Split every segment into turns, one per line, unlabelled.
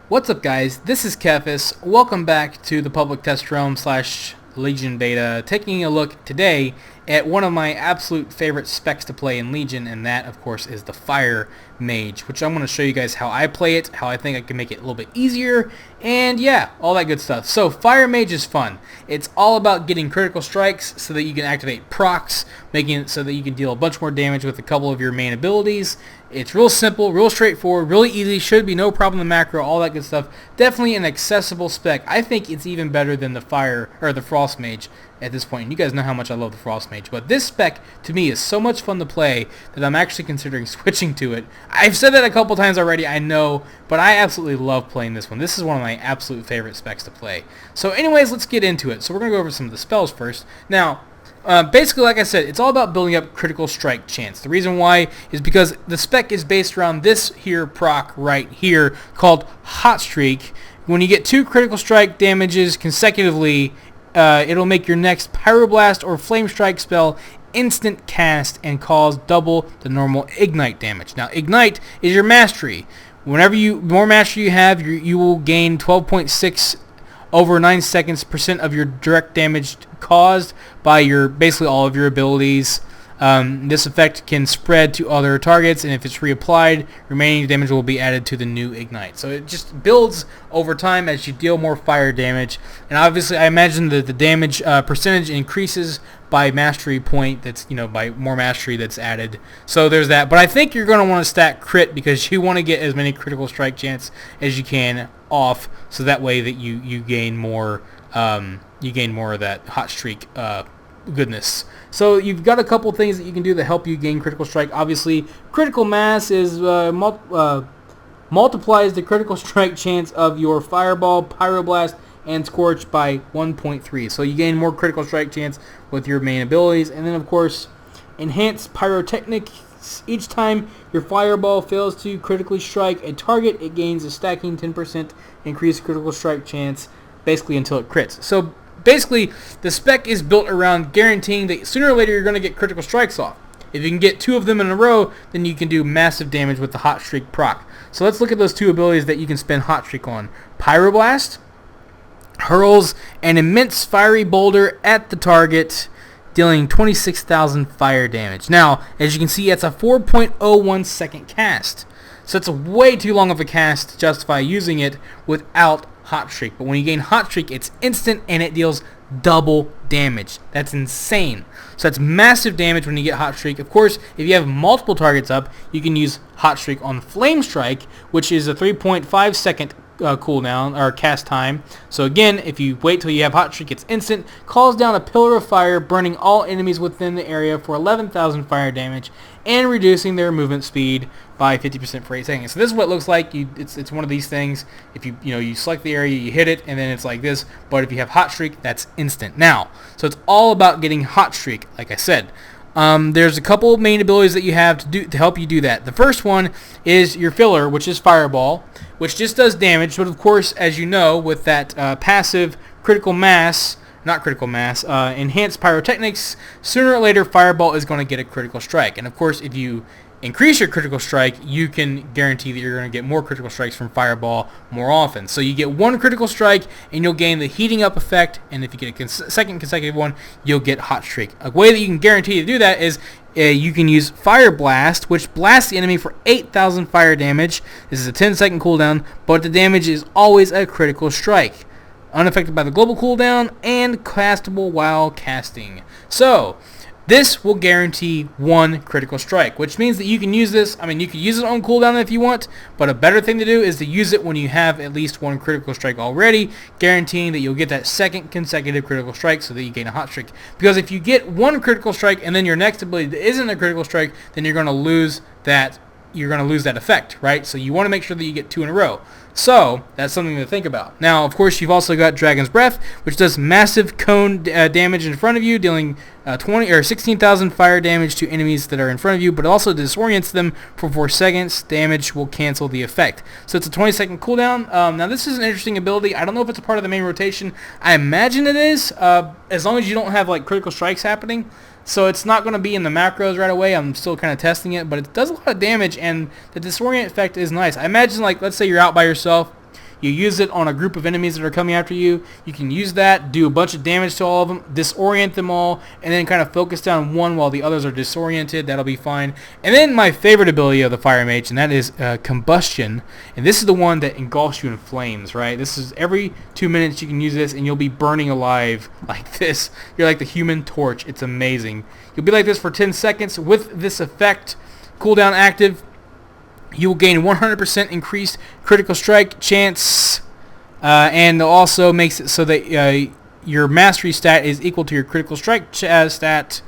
What's up, guys? This is Kephas. Welcome back to the public test realm / Legion beta, taking a look today at one of my absolute favorite specs to play in Legion, and that of course is the Fire Mage, which I'm going to show you guys how I play it, how I think I can make it a little bit easier, and yeah, all that good stuff. So Fire Mage is fun. It's all about getting critical strikes so that you can activate procs, making it so that you can deal a bunch more damage with a couple of your main abilities. It's real simple, real straightforward, really easy, should be no problem in the macro, all that good stuff. Definitely an accessible spec. I think it's even better than the Fire or the Frost Mage at this point. And you guys know how much I love the Frost Mage, but this spec to me is so much fun to play that I'm actually considering switching to it. I've said that a couple times already, I know, but I absolutely love playing this one. This is one of my absolute favorite specs to play. So anyways, let's get into it. So we're going to go over some of the spells first. Now, basically, like I said, it's all about building up critical strike chance. The reason why is because the spec is based around this here proc right here called Hot Streak. When you get 2 critical strike damages consecutively, it'll make your next Pyroblast or Flame Strike spell instant cast and cause double the normal Ignite damage. Now, Ignite is your mastery. Whenever more mastery you have, you will gain 12.6 over 9 seconds % of your direct damage caused by basically all of your abilities. This effect can spread to other targets, and if it's reapplied, remaining damage will be added to the new Ignite. So it just builds over time as you deal more fire damage. And obviously, I imagine that the damage percentage increases by mastery point. That's by more mastery that's added. So there's that. But I think you're going to want to stack crit because you want to get as many critical strike chance as you can off, so that way that you gain more. You gain more of that hot streak goodness. So you've got a couple things that you can do to help you gain critical strike. Obviously, critical mass is multiplies the critical strike chance of your Fireball, Pyroblast, and Scorch by 1.3. So you gain more critical strike chance with your main abilities. And then of course, enhanced pyrotechnics. Each time your Fireball fails to critically strike a target, it gains a stacking 10% increased critical strike chance, basically until it crits. So basically, the spec is built around guaranteeing that sooner or later you're going to get critical strikes off. If you can get 2 of them in a row, then you can do massive damage with the Hot Streak proc. So let's look at those 2 abilities that you can spend Hot Streak on. Pyroblast hurls an immense fiery boulder at the target, dealing 26,000 fire damage. Now, as you can see, it's a 4.01 second cast. So it's way too long of a cast to justify using it without Hot Streak. But when you gain Hot Streak, it's instant and it deals double damage. That's insane. So that's massive damage when you get Hot Streak. Of course, if you have multiple targets up, you can use Hot Streak on Flame Strike, which is a 3.5 second cooldown or cast time. So again, if you wait till you have Hot Streak, it's instant. Calls down a pillar of fire, burning all enemies within the area for 11,000 fire damage and reducing their movement speed by 50% for 8 seconds. So this is what it looks like. It's one of these things. If you select the area, you hit it, and then it's like this. But if you have Hot Streak, that's instant. Now, so it's all about getting Hot Streak, like I said. There's a couple of main abilities that you have to help you do that. The first one is your filler, which is Fireball, which just does damage. But of course, as you know, with that passive enhanced pyrotechnics, sooner or later Fireball is going to get a critical strike. And of course, if you increase your critical strike, you can guarantee that you're going to get more critical strikes from Fireball more often. So you get 1 critical strike and you'll gain the heating up effect, and if you get a second consecutive one, you'll get Hot Streak. A way that you can guarantee to do that is you can use Fire Blast, which blasts the enemy for 8,000 fire damage. This is a 10-second cooldown, but the damage is always a critical strike, unaffected by the global cooldown, and castable while casting. So this will guarantee 1 critical strike, which means that you can use this. I mean, you can use it on cooldown if you want, but a better thing to do is to use it when you have at least 1 critical strike already, guaranteeing that you'll get that second consecutive critical strike so that you gain a Hot Streak. Because if you get 1 critical strike and then your next ability isn't a critical strike, then you're going to lose that. You're going to lose that effect, right? So you want to make sure that you get 2 in a row. So that's something to think about. Now, of course, you've also got Dragon's Breath, which does massive cone damage in front of you, dealing 16,000 fire damage to enemies that are in front of you, but it also disorients them for 4 seconds. Damage will cancel the effect. So it's a 20-second cooldown. Now, this is an interesting ability. I don't know if it's a part of the main rotation. I imagine it is, as long as you don't have critical strikes happening. So it's not going to be in the macros right away. I'm still kind of testing it, but it does a lot of damage, and the disorient effect is nice. I imagine, let's say you're out by yourself, You use it on a group of enemies that are coming after you. You can use that, do a bunch of damage to all of them, disorient them all, and then kind of focus down one while the others are disoriented. That'll be fine. And then my favorite ability of the Fire Mage, and that is Combustion. And this is the one that engulfs you in flames, right? This is every 2 minutes you can use this, and you'll be burning alive like this. You're like the Human Torch. It's amazing. You'll be like this for 10 seconds. With this effect, cooldown active, you will gain 100% increased critical strike chance, and also makes it so that your mastery stat is equal to your critical strike stat.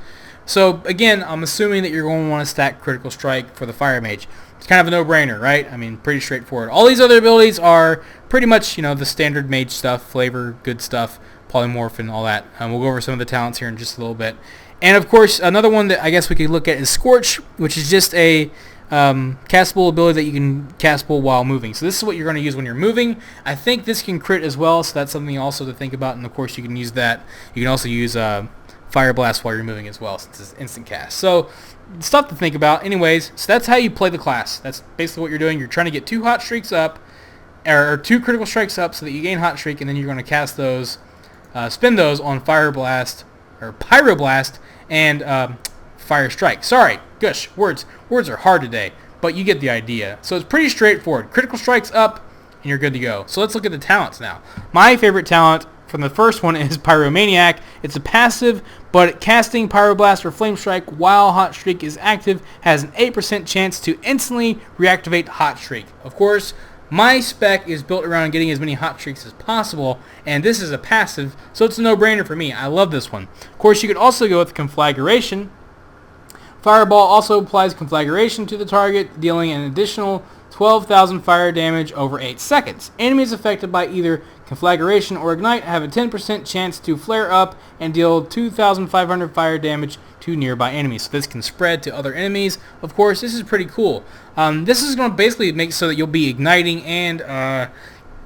So again, I'm assuming that you're going to want to stack critical strike for the Fire Mage. It's kind of a no-brainer, right? I mean, pretty straightforward. All these other abilities are pretty much, the standard mage stuff, flavor, good stuff, polymorph, and all that. We'll go over some of the talents here in just a little bit. And of course, another one that I guess we could look at is Scorch, which is just a castable ability that you can castable while moving. So this is what you're going to use when you're moving. I think this can crit as well, so that's something also to think about. And of course, you can use that. You can also use Fire Blast while you're moving as well, since it's instant cast. So stuff to think about. Anyways, so that's how you play the class. That's basically what you're doing. You're trying to get 2 hot streaks up, or 2 critical strikes up, so that you gain hot streak, and then you're going to cast those, spin those on Fire Blast or Pyroblast and Fire Strike. Sorry, gosh, words are hard today, but you get the idea. So it's pretty straightforward. Critical strikes up, and you're good to go. So let's look at the talents now. My favorite talent from the first one is Pyromaniac. It's a passive, but casting Pyroblast or Flame Strike while Hot Streak is active has an 8% chance to instantly reactivate Hot Streak. Of course, my spec is built around getting as many hot streaks as possible, and this is a passive, so it's a no-brainer for me. I love this one. Of course, you could also go with Conflagration. Fireball also applies Conflagration to the target, dealing an additional 12,000 fire damage over 8 seconds. Enemies affected by either Conflagration or Ignite have a 10% chance to flare up and deal 2,500 fire damage to nearby enemies. So this can spread to other enemies. Of course, this is pretty cool. This is going to basically make it so that you'll be igniting and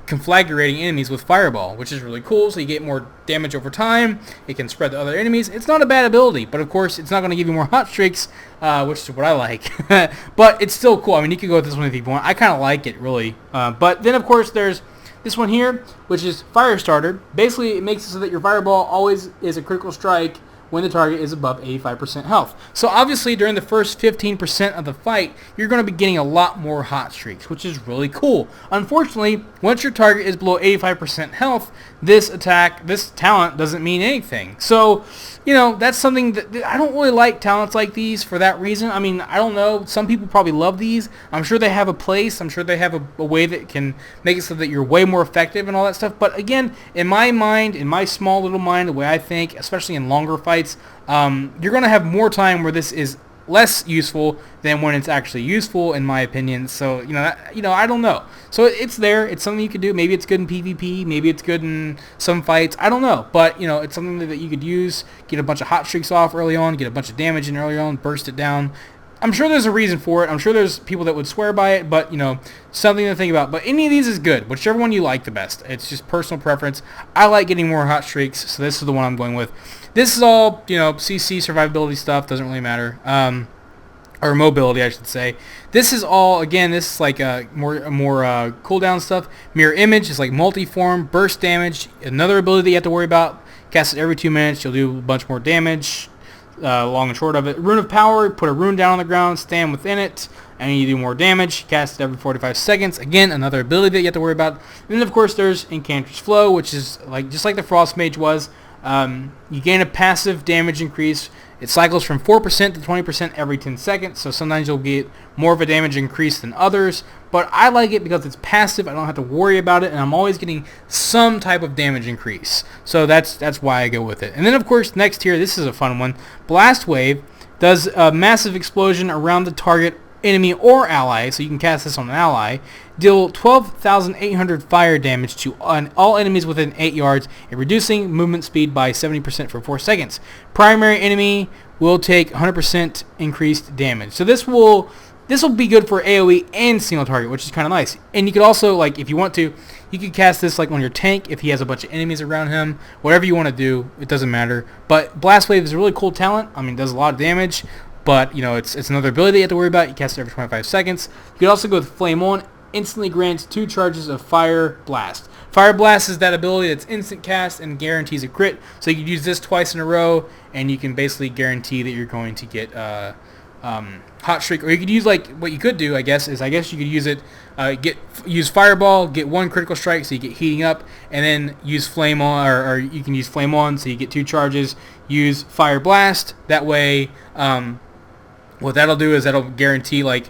conflagrating enemies with Fireball, which is really cool. So you get more damage over time. It can spread to other enemies. It's not a bad ability, but of course, it's not going to give you more hot streaks, which is what I like. But it's still cool. I mean, you could go with this one if you want. I kind of like it, really. But then, of course, there's this one here, which is Firestarter. Basically, it makes it so that your Fireball always is a critical strike when the target is above 85% health. So obviously during the first 15% of the fight, you're going to be getting a lot more hot streaks, which is really cool. Unfortunately, once your target is below 85% health, this talent doesn't mean anything. So, that's something that I don't really like talents like these for that reason. I mean, I don't know. Some people probably love these. I'm sure they have a place. I'm sure they have a way that can make it so that you're way more effective and all that stuff. But again, in my mind, in my small little mind, the way I think, especially in longer fights, you're going to have more time where this is less useful than when it's actually useful, in my opinion. So, I don't know. So it's there. It's something you could do. Maybe it's good in PvP. Maybe it's good in some fights. I don't know. But, it's something that you could use, get a bunch of hot streaks off early on, get a bunch of damage in early on, burst it down. I'm sure there's a reason for it. I'm sure there's people that would swear by it, but, something to think about. But any of these is good, whichever one you like the best. It's just personal preference. I like getting more hot streaks, so this is the one I'm going with. This is all, CC survivability stuff. Doesn't really matter. Or mobility, I should say. This is all, again, this is like more cooldown stuff. Mirror Image is like multi-form, burst damage. Another ability that you have to worry about. Cast it every 2 minutes. You'll do a bunch more damage. Long and short of it. Rune of Power, put a rune down on the ground, stand within it, and you do more damage. Cast it every 45 seconds. Again, another ability that you have to worry about. And then, of course, there's Incantress Flow, which is just like the Frost Mage was. You gain a passive damage increase. It cycles from 4% to 20% every 10 seconds, so sometimes you'll get more of a damage increase than others. But I like it because it's passive. I don't have to worry about it, and I'm always getting some type of damage increase. So that's why I go with it. And then, of course, next here, this is a fun one. Blast Wave does a massive explosion around the target, enemy, or ally, so you can cast this on an ally. Deal 12,800 fire damage to all enemies within 8 yards, and reducing movement speed by 70% for 4 seconds. Primary enemy will take 100% increased damage. So this will be good for AoE and single target, which is kind of nice. And you could also, if you want to, you could cast this on your tank if he has a bunch of enemies around him. Whatever you want to do, it doesn't matter. But Blast Wave is a really cool talent. I mean, it does a lot of damage. But, it's another ability that you have to worry about. You cast it every 25 seconds. You could also go with Flame On. instantly grants 2 charges of Fire Blast. Fire Blast is that ability that's instant cast and guarantees a crit. So you can use this twice in a row, and you can basically guarantee that you're going to get Hot Streak. Or you could use, like, what you could do, I guess you could use it, use Fireball, get 1 critical strike, so you get heating up, and then use Flame on, or you can use Flame on, so you get 2 charges. Use Fire Blast. That way, what that'll do is that'll guarantee, like,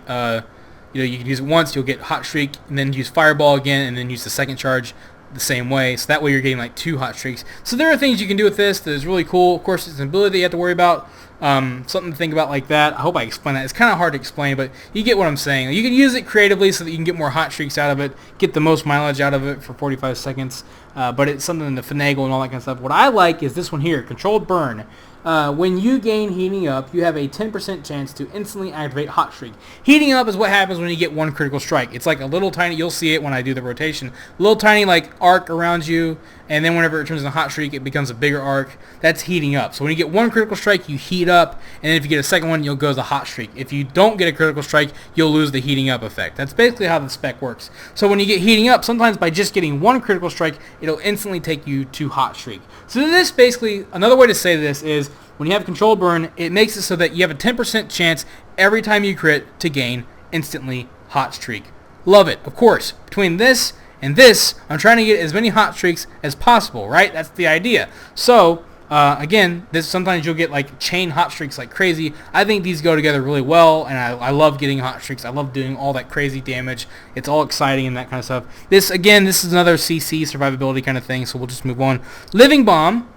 you can use it once, you'll get Hot Streak, and then use Fireball again, and then use the second charge the same way. So that way you're getting like 2 Hot Streaks. So there are things you can do with this that is really cool. Of course, it's an ability that you have to worry about. Something to think about like that. I hope I explain that. It's kind of hard to explain, but you get what I'm saying. You can use it creatively so that you can get more Hot Streaks out of it, get the most mileage out of it for 45 seconds. But it's something to finagle and all that kind of stuff. What I like is this one here, Controlled Burn. When you gain Heating Up, you have a 10% chance to instantly activate Hot Streak. Heating Up is what happens when you get 1 critical strike. It's like a little tiny, you'll see it when I do the rotation, little tiny like arc around you, and then whenever it turns into Hot Streak, it becomes a bigger arc. That's heating up. So when you get 1 critical strike, you heat up, and then if you get a second one, you'll go to the Hot Streak. If you don't get a critical strike, you'll lose the heating up effect. That's basically how the spec works. So when you get heating up, sometimes by just getting 1 critical strike, it'll instantly take you to Hot Streak. So this basically, another way to say this is, when you have Controlled Burn, it makes it so that you have a 10% chance every time you crit to gain instantly Hot Streak. Love it. Of course, between this and this, I'm trying to get as many Hot Streaks as possible, right? That's the idea. So, again, this sometimes you'll get like chain Hot Streaks like crazy. I think these go together really well, and I love getting Hot Streaks. I love doing all that crazy damage. It's all exciting and that kind of stuff. This is another CC, survivability kind of thing, so we'll just move on. Living Bomb.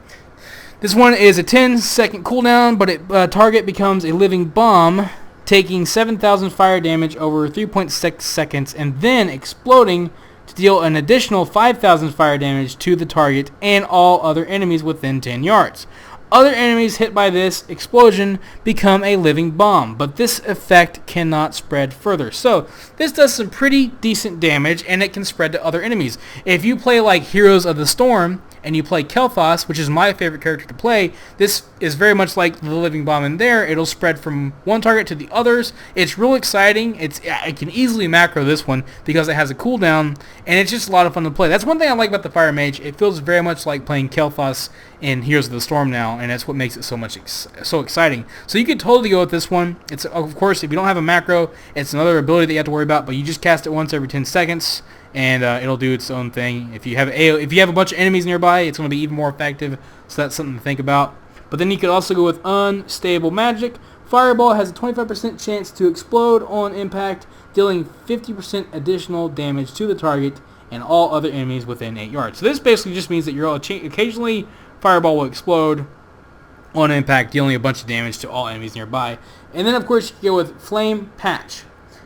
This one is a 10-second cooldown, but target becomes a living bomb, taking 7,000 fire damage over 3.6 seconds, and then exploding to deal an additional 5,000 fire damage to the target and all other enemies within 10 yards. Other enemies hit by this explosion become a living bomb, but this effect cannot spread further. So this does some pretty decent damage, and it can spread to other enemies. If you play like Heroes of the Storm, and you play Kephas, which is my favorite character to play, this is very much like the living bomb in there. It'll spread from one target to the others. It's real exciting. I can easily macro this one because it has a cooldown, and it's just a lot of fun to play. That's one thing I like about the Fire Mage. It feels very much like playing Kephas in Heroes of the Storm now, and that's what makes it so exciting. So you could totally go with this one. It's, of course, if you don't have a macro, it's another ability that you have to worry about, but you just cast it once every 10 seconds. And it'll do its own thing. If you have a bunch of enemies nearby, it's going to be even more effective. So that's something to think about. But then you could also go with Unstable Magic. Fireball has a 25% chance to explode on impact, dealing 50% additional damage to the target and all other enemies within 8 yards. So this basically just means that occasionally Fireball will explode on impact, dealing a bunch of damage to all enemies nearby. And then, of course, you can go with Flame Patch.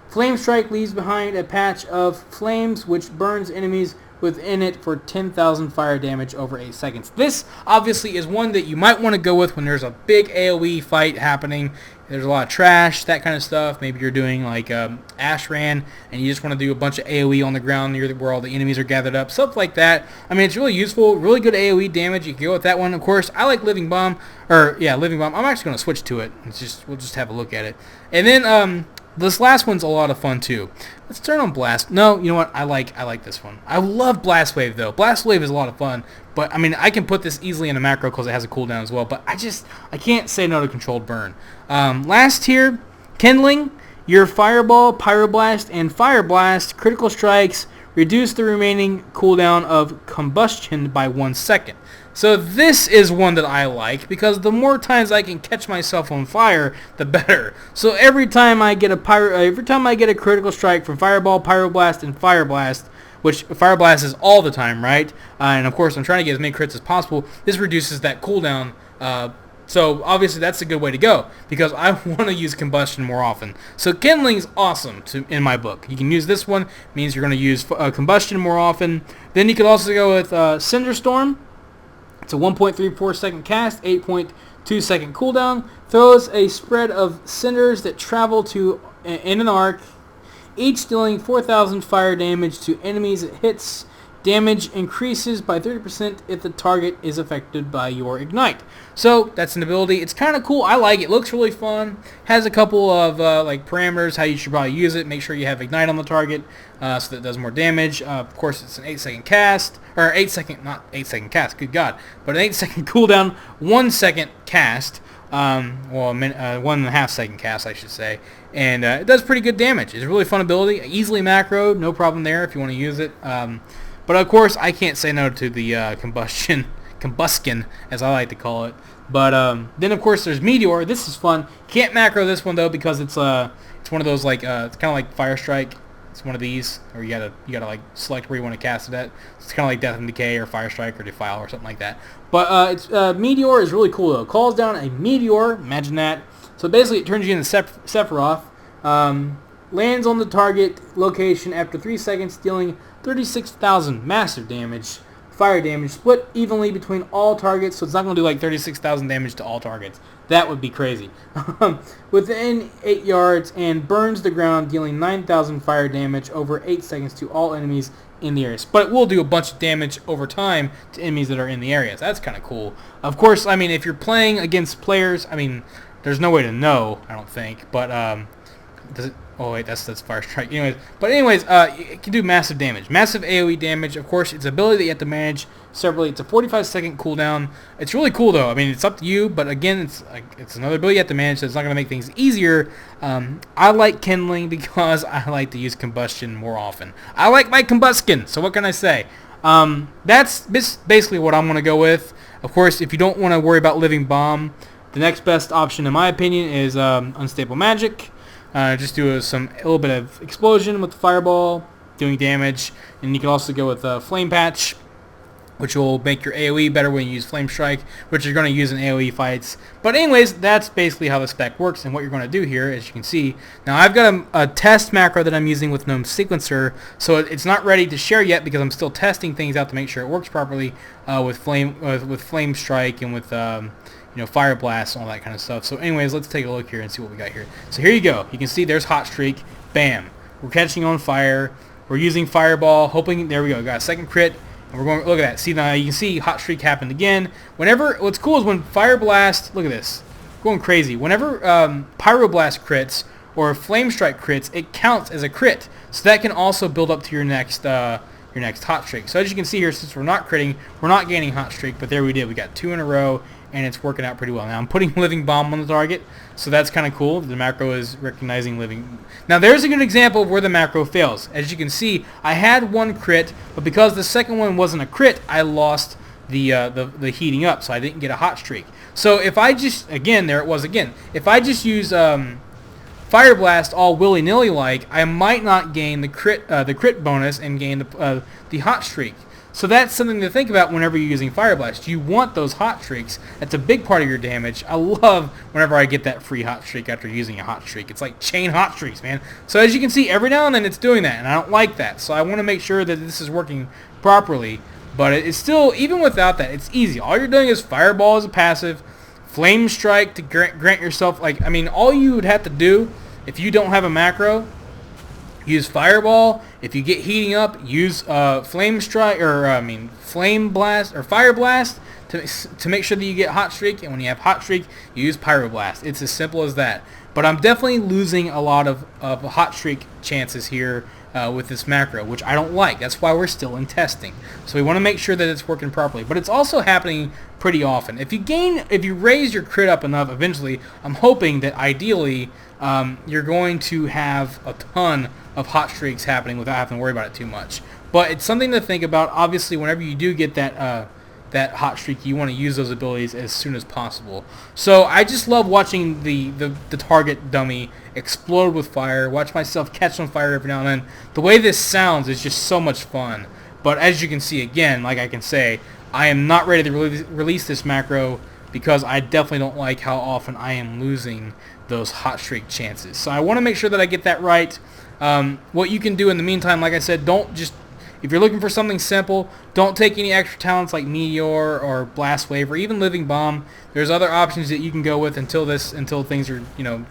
Flame Strike leaves behind a patch of flames which burns enemies within it for 10,000 fire damage over 8 seconds. This obviously is one that you might want to go with when there's a big AoE fight happening. There's a lot of trash, that kind of stuff. Maybe you're doing like Ashran and you just want to do a bunch of AoE on the ground near where all the enemies are gathered up, stuff like that. I mean, it's really useful, really good AoE damage. You can go with that one. Of course, I like Living Bomb, Living Bomb. I'm actually going to switch to it. We'll just have a look at it. And then this last one's a lot of fun too. Let's turn on Blast. No, you know what? I like this one. I love Blast Wave though. Blast Wave is a lot of fun. But I mean, I can put this easily in a macro because it has a cooldown as well. But I can't say no to Controlled Burn. Last here, Kindling. Your Fireball, Pyroblast, and Fire Blast critical strikes reduce the remaining cooldown of combustion by 1 second. So this is one that I like because the more times I can catch myself on fire, the better. So every time I get a critical strike from Fireball, Pyroblast, and Fire Blast, which Fire Blast is all the time, right? And of course I'm trying to get as many crits as possible. This reduces that cooldown. So obviously that's a good way to go because I want to use combustion more often. So Kindling's awesome in my book. You can use this one. It means you're going to use combustion more often. Then you could also go with Cinderstorm. It's a 1.34 second cast, 8.2 second cooldown. Throws a spread of cinders that travel in an arc, each dealing 4,000 fire damage to enemies it hits Damage increases by 30% if the target is affected by your ignite. So that's an ability. It's kind of cool. I like it. Looks really fun. Has a couple of like parameters how you should probably use it. Make sure you have ignite on the target so that it does more damage. Of course, it's an 8-second cast, or 8-second, not 8-second cast. Good God, but an 8-second cooldown, 1-second cast. Well, 1.5-second cast, I should say, and it does pretty good damage. It's a really fun ability. Easily macroed, no problem there if you want to use it. But of course, I can't say no to the combustion, as I like to call it. But then of course there's Meteor. This is fun. Can't macro this one though because it's one of those like it's kind of like Fire Strike. It's one of these, or you gotta like select where you want to cast it at. It's kind of like Death and Decay or Fire Strike or Defile or something like that. But Meteor is really cool though. Calls down a meteor. Imagine that. So basically, it turns you into Sephiroth. Lands on the target location after 3 seconds, dealing 36,000 massive damage, fire damage, split evenly between all targets, so it's not going to do like 36,000 damage to all targets. That would be crazy. Within 8 yards, and burns the ground, dealing 9,000 fire damage over 8 seconds to all enemies in the areas. But it will do a bunch of damage over time to enemies that are in the areas. That's kind of cool. Of course, I mean, if you're playing against players, I mean, there's no way to know, I don't think, but does it? Oh wait, that's Fire Strike. Anyways, it can do massive damage, massive AOE damage. Of course, it's an ability that you have to manage separately. It's a 45-second cooldown. It's really cool though. I mean, it's up to you, but again, it's another ability you have to manage, so it's not going to make things easier. I like kindling because I like to use combustion more often. I like my combustion. So what can I say? That's basically what I'm going to go with. Of course, if you don't want to worry about living bomb, the next best option, in my opinion, is unstable magic. Just do a little bit of explosion with the fireball, doing damage, and you can also go with flame patch, which will make your AoE better when you use flame strike, which you're going to use in AoE fights. But anyways, that's basically how the spec works and what you're going to do here, as you can see. Now I've got a test macro that I'm using with Gnome Sequencer, so it's not ready to share yet because I'm still testing things out to make sure it works properly with flame strike and with Fire Blast and all that kind of stuff. So anyways, let's take a look here and see what we got here. So here you go. You can see there's Hot Streak. Bam. We're catching on fire. We're using Fireball, hoping, there we go. Got a second crit. And we're going, look at that. See, now you can see Hot Streak happened again. What's cool is when Fire Blast, look at this. Going crazy. Whenever Pyroblast crits or Flame Strike crits, it counts as a crit. So that can also build up to your next Hot Streak. So as you can see here, since we're not critting, we're not gaining Hot Streak, but there we did. We got 2 in a row, and it's working out pretty well. Now I'm putting Living Bomb on the target, so that's kind of cool. The macro is recognizing Living. Now there's a good example of where the macro fails. As you can see, I had 1 crit, but because the second one wasn't a crit, I lost the heating up, so I didn't get a Hot Streak. So if I just, again, there it was again. If I just use Fire Blast all willy-nilly like, I might not gain the crit bonus and gain the Hot Streak. So that's something to think about whenever you're using Fire Blast. You want those Hot Streaks. That's a big part of your damage. I love whenever I get that free Hot Streak after using a Hot Streak. It's like chain Hot Streaks, man. So as you can see, every now and then it's doing that, and I don't like that. So I want to make sure that this is working properly. But it's still, even without that, it's easy. All you're doing is Fireball as a passive, Flame Strike to grant yourself, all you would have to do if you don't have a macro, use Fireball. If you get heating up, use Flame Strike, or Flame Blast or Fire Blast to make sure that you get Hot Streak. And when you have Hot Streak, you use Pyroblast. It's as simple as that. But I'm definitely losing a lot of Hot Streak chances here with this macro, which I don't like. That's why we're still in testing. So we want to make sure that it's working properly. But it's also happening pretty often. If you raise your crit up enough, eventually, I'm hoping that ideally you're going to have a ton of Hot Streaks happening without having to worry about it too much. But it's something to think about. Obviously, whenever you do get that Hot Streak, you want to use those abilities as soon as possible. So I just love watching the target dummy explode with fire, watch myself catch on fire every now and then. The way this sounds is just so much fun. But as you can see, again, like I can say, I am not ready to release this macro because I definitely don't like how often I am losing those Hot Streak chances. So I want to make sure that I get that right. What you can do in the meantime, like I said, if you're looking for something simple, don't take any extra talents like Meteor or Blast Wave or even Living Bomb. There's other options that you can go with until things are,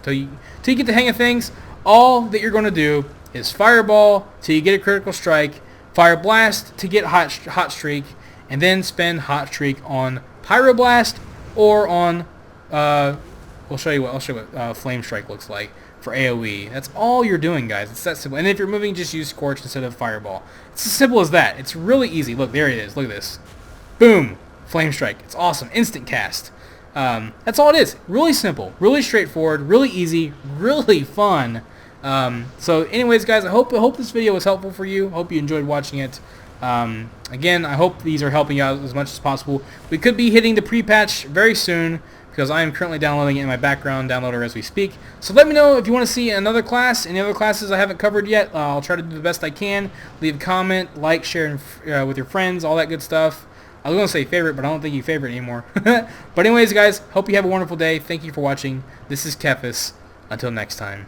till you get the hang of things. All that you're going to do is Fireball till you get a critical strike, Fire Blast to get Hot Streak, and then spend Hot Streak on Pyroblast or on, I'll show you what Flame Strike looks like for AoE. That's all you're doing, guys. It's that simple. And if you're moving, just use Scorch instead of Fireball. It's as simple as that. It's really easy. Look, there it is. Look at this. Boom. Flame Strike. It's awesome. Instant cast. That's all it is. Really simple. Really straightforward. Really easy. Really fun. So anyways, guys, I hope this video was helpful for you. I hope you enjoyed watching it. Again, I hope these are helping you out as much as possible. We could be hitting the pre-patch very soon, because I am currently downloading it in my background downloader as we speak. So let me know if you want to see another class, any other classes I haven't covered yet. I'll try to do the best I can. Leave a comment, like, share with your friends, all that good stuff. I was going to say favorite, but I don't think you favorite anymore. But anyways, guys, hope you have a wonderful day. Thank you for watching. This is Kephas. Until next time.